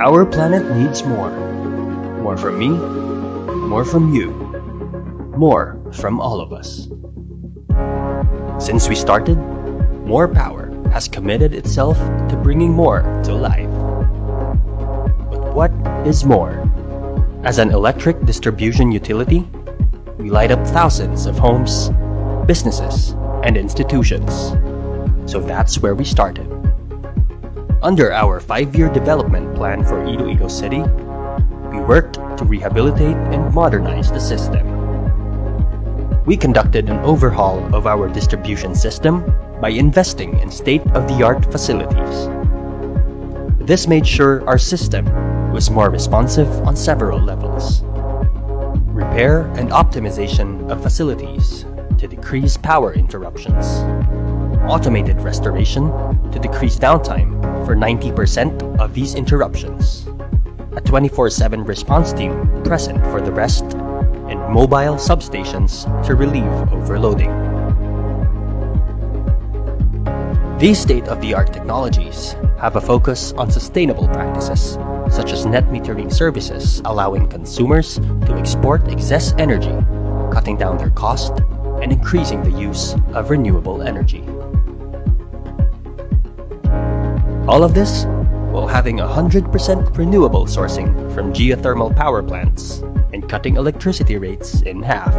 Our planet needs more. More from me, more from you, more from all of us. Since we started, More Power has committed itself to bringing more to life. But what is more? As an electric distribution utility, we light up thousands of homes, businesses, and institutions. So that's where we started. Under our 5-year development plan for Iloilo City, we worked to rehabilitate and modernize the system. We conducted an overhaul of our distribution system by investing in state-of-the-art facilities. This made sure our system was more responsive on several levels. Repair and optimization of facilities to decrease power interruptions. Automated restoration to decrease downtime for 90% of these interruptions. a 24/7 response team present for the rest, and mobile substations to relieve overloading. These state-of-the-art technologies have a focus on sustainable practices, such as net metering services allowing consumers to export excess energy, cutting down their cost and increasing the use of renewable energy. All of this while having 100% renewable sourcing from geothermal power plants and cutting electricity rates in half.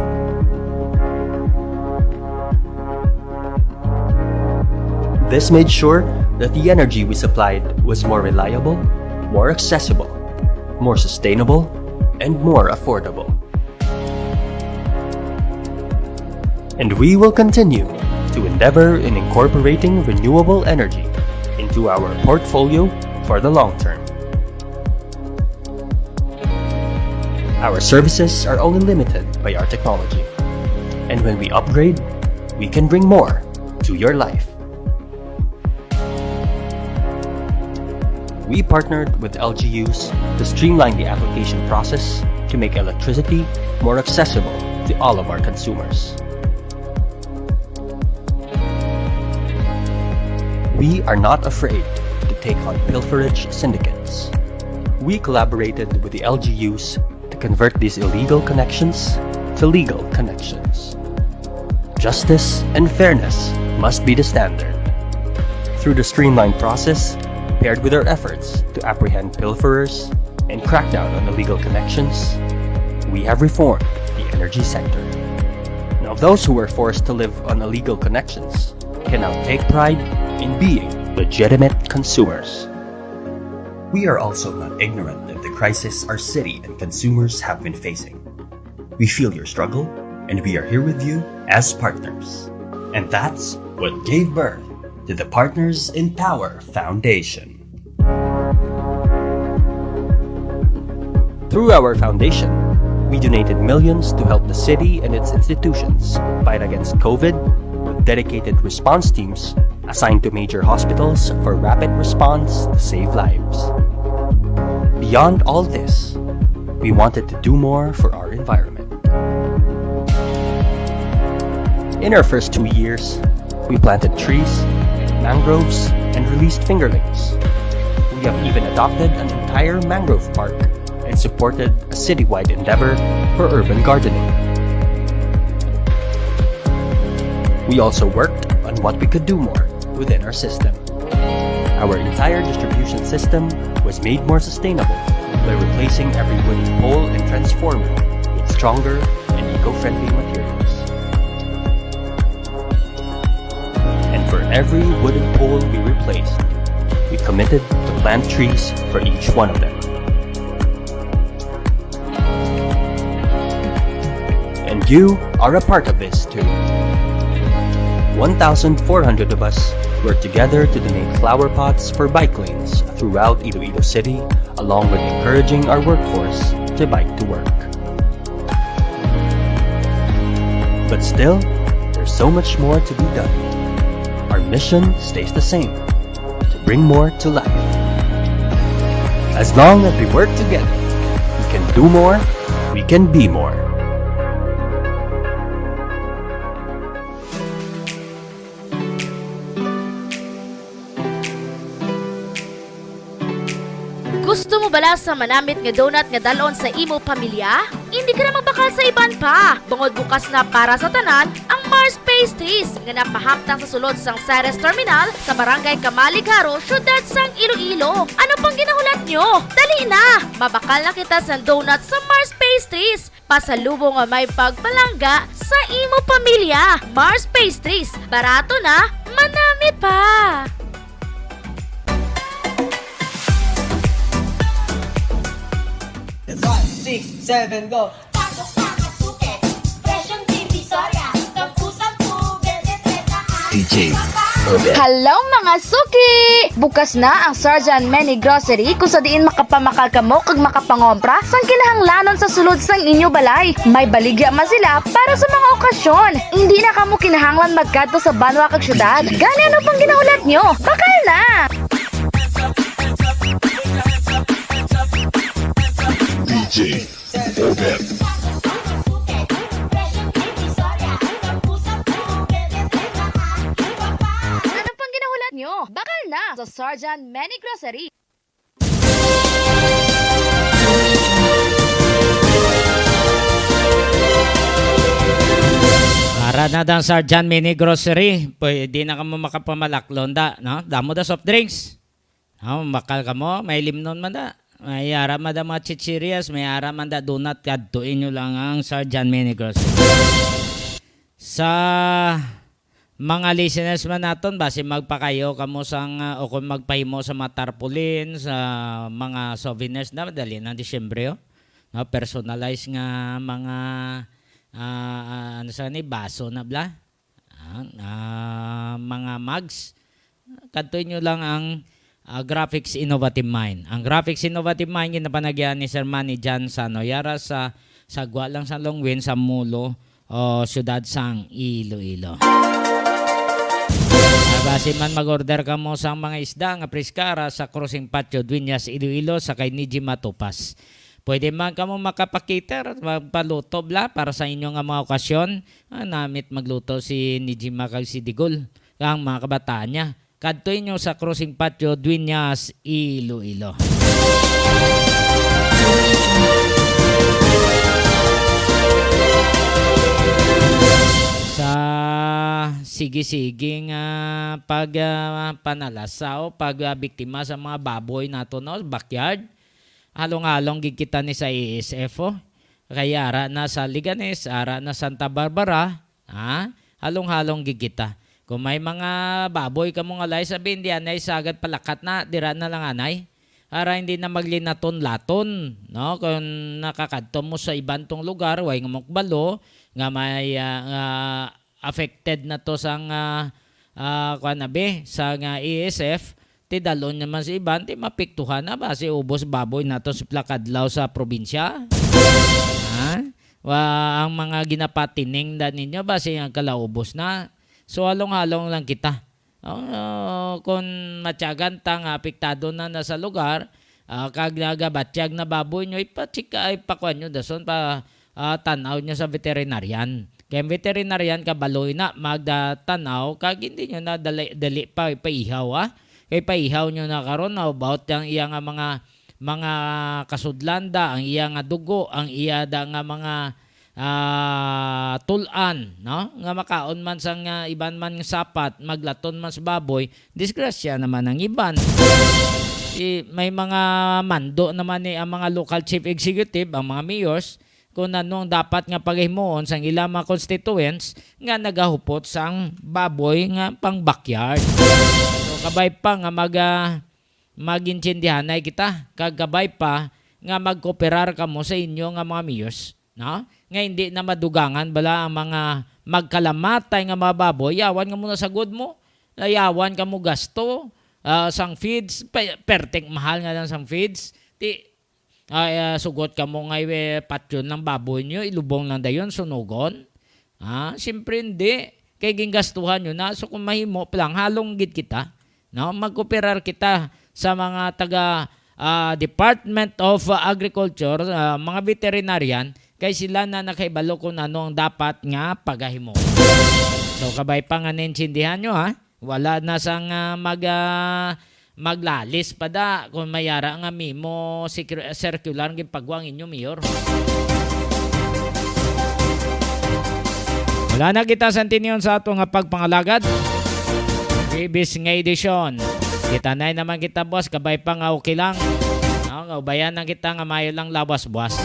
This made sure that the energy we supplied was more reliable, more accessible, more sustainable, and more affordable. And we will continue to endeavor in incorporating renewable energy into our portfolio for the long term. Our services are only limited by our technology, and when we upgrade, we can bring more to your life. We partnered with LGUs to streamline the application process to make electricity more accessible to all of our consumers. We are not afraid to take on pilferage syndicates. We collaborated with the LGUs to convert these illegal connections to legal connections. Justice and fairness must be the standard. Through the streamlined process, paired with our efforts to apprehend pilferers and crack down on illegal connections, we have reformed the energy sector. Now those who were forced to live on illegal connections can now take pride in being legitimate consumers. We are also not ignorant of the crisis our city and consumers have been facing. We feel your struggle, and we are here with you as partners. And that's what gave birth to the Partners in Power Foundation. Through our foundation, we donated millions to help the city and its institutions fight against COVID with dedicated response teams assigned to major hospitals for rapid response to save lives. Beyond all this, we wanted to do more for our environment. In our first 2 years, we planted trees, mangroves, and released fingerlings. We have even adopted an entire mangrove park and supported a citywide endeavor for urban gardening. We also worked on what we could do more within our system. Our entire distribution system was made more sustainable by replacing every wooden pole and transformer with stronger and eco-friendly materials. And for every wooden pole we replaced, we committed to plant trees for each one of them. And you are a part of this too. 1,400 of us worked together to donate flower pots for bike lanes throughout Iloilo City, along with encouraging our workforce to bike to work. But still, there's so much more to be done. Our mission stays the same, to bring more to life. As long as we work together, we can do more, we can be more. Gusto mo bala sa manamit nga donut nga dalon sa imo pamilya? Hindi ka na magbakal sa iban pa. Bungod bukas na para sa tanan ang Mars Pastries nga napahaptang sa sulod sang Ceres Terminal sa Barangay Kamaligaro, syudad sang Iloilo. Ano pang ginahulat nyo? Dali na! Mabakal na kita sa donut sa Mars Pastries. Pasalubong nga may pagpalangga sa imo pamilya. Mars Pastries. Barato na, manamit pa! 6, 7, go! DJ Hello mga suki! Bukas na ang Sergeant Many Grocery kung sa diin makapamakal kamo kag makapangompra sang kinahanglanon sa sulod sang inyo balay. May baligya man sila para sa mga okasyon. Hindi na kamo kinahanglan magkadto sa banwa kag syudad. Gani ano pang ginahulat nyo? Bakal na! Ano pang ginahulat nyo? Bakal na sa Sergeant Manny Grocery. Para na dang Sergeant Mini Grocery, pwede na ka mo makapamalaklon da, no? Damo da soft drinks. No, makal ka mo, may limnon man da. May ara man da mga chichirias, may ara man da donut, kadtuin nyo lang ang Sergeant Mini Grocery. Sa mga listeners man naton, base magpakayo ka mo sang, o kung magpahimo sa mga tarpaulin, sa mga souvenirs na, dali ng Disyembre, oh. No, personalized nga mga ano sa ni baso na bla, mga mugs, kantuin nyo lang ang Graphics Innovative Mind. Ang Graphics Innovative Mind ginapanagyan ni Sir Manny Jan Sanoyara sa sagwa lang sa Longwin sa Mulo o siyudad sang Iloilo. Base man mag-order ka mo sa mga isda nga priskara sa Crossing Patio Dueñas Iloilo sa kay Niji Matupas. Pwede man ka mo makapakiter, magpaluto bla para sa inyo nga mga okasyon. Namit magluto si Nijima kag si Digol, ang mga kabataan niya. Kadtoy nyo sa Crossing Patio, Dueñas, Iloilo. Sa sige-sige nga panalasaw, biktima sa mga baboy nato no, backyard. Halong-halong gigkita ni sa ESF, oh. Kaya ara na sa Liganes, ara na Santa Barbara, halong-halong gigkita. Kung may mga baboy ka mong alay, sabihin di anay sagad palakat na, dira na lang anay. Ara hindi na maglinaton-laton, no? Kung nakakadto mo sa ibang tong lugar, way nga mokbalo, nga may affected na to sang sa ESF, ti dalon naman si iban, ti mapiktuhan na ba si ubos baboy na to si plakadlaw sa probinsya? Ang mga ginapatining da ninyo ba siya kalaubos na? So halong-halong lang kita. Kung matyagan tang apektado na nasa lugar, kag nagabatyag na baboy nyo, ipachika, ipakuan nyo dason pa tanaw nyo sa veterinarian. Kaya veterinarian kabaloy na magdatanaw, kag hindi nyo na dali pa ipaihaw kay paihaw nyo na karon about ang iya nga mga kasudlanda, ang iya nga dugo, ang iya da nga mga tulan, no? Nga makaon man sang iban man sapat, maglaton man sa baboy, disgrasya naman ang iban. May mga mando naman ang mga local chief executive, ang mga mayors, kung anong dapat nga paghimuon sang ilang mga constituents nga nagahupot sang baboy nga pang backyard. Kabay pa nga mag-intindihan ay kita. Kagabay pa nga magkooperar ka mo sa inyo nga mga mayors. No? Nga hindi na madugangan bala ang mga magkalamatay nga mga baboy. Yawan ka muna sa good mo. Yawan ka mo gasto. Sang feeds. Pertek mahal nga lang sang feeds. Sugot ka mo nga patyon ng baboy nyo. Ilubong lang dayon. Sunugon. Siyempre hindi. Kaya gingastuhan nyo na. So kung mahimo lang, halong gid kita. No, magkooperar kita sa mga taga Department of Agriculture, mga veterinarian, kay sila na nakaibalo kung ano ang dapat nga pagahimo. So kabay pa nga nintindihan nyo wala na sang maglalis pa da kung mayara nga mimo circular ng pagwang inyo mayor. Wala na kita sa tinyon sa ato nga pagpangalagad. Ibis nga edisyon. Kita na naman kita boss, kabay pa nga okay lang. Ubayan na kita nga mayo lang lawas buwas.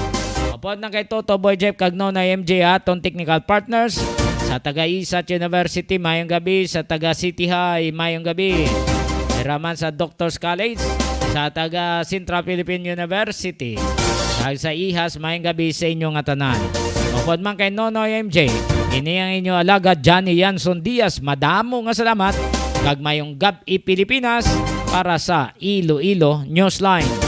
Upod na kay Toto Boy Jeff Kagno na MJ atong technical partners. Sa taga Isat University, mayong gabi. Sa taga City High, mayong gabi. Raman sa Doctors College. Sa taga Central Philippine University. Sa IHAS, mayong gabi sa inyong atanan. Upod man kay Nonoy MJ. Ini ang inyo alaga Johnny Yanson Diaz. Madamo nga salamat. Kag mayong Gabi Pilipinas para sa Iloilo Newsline.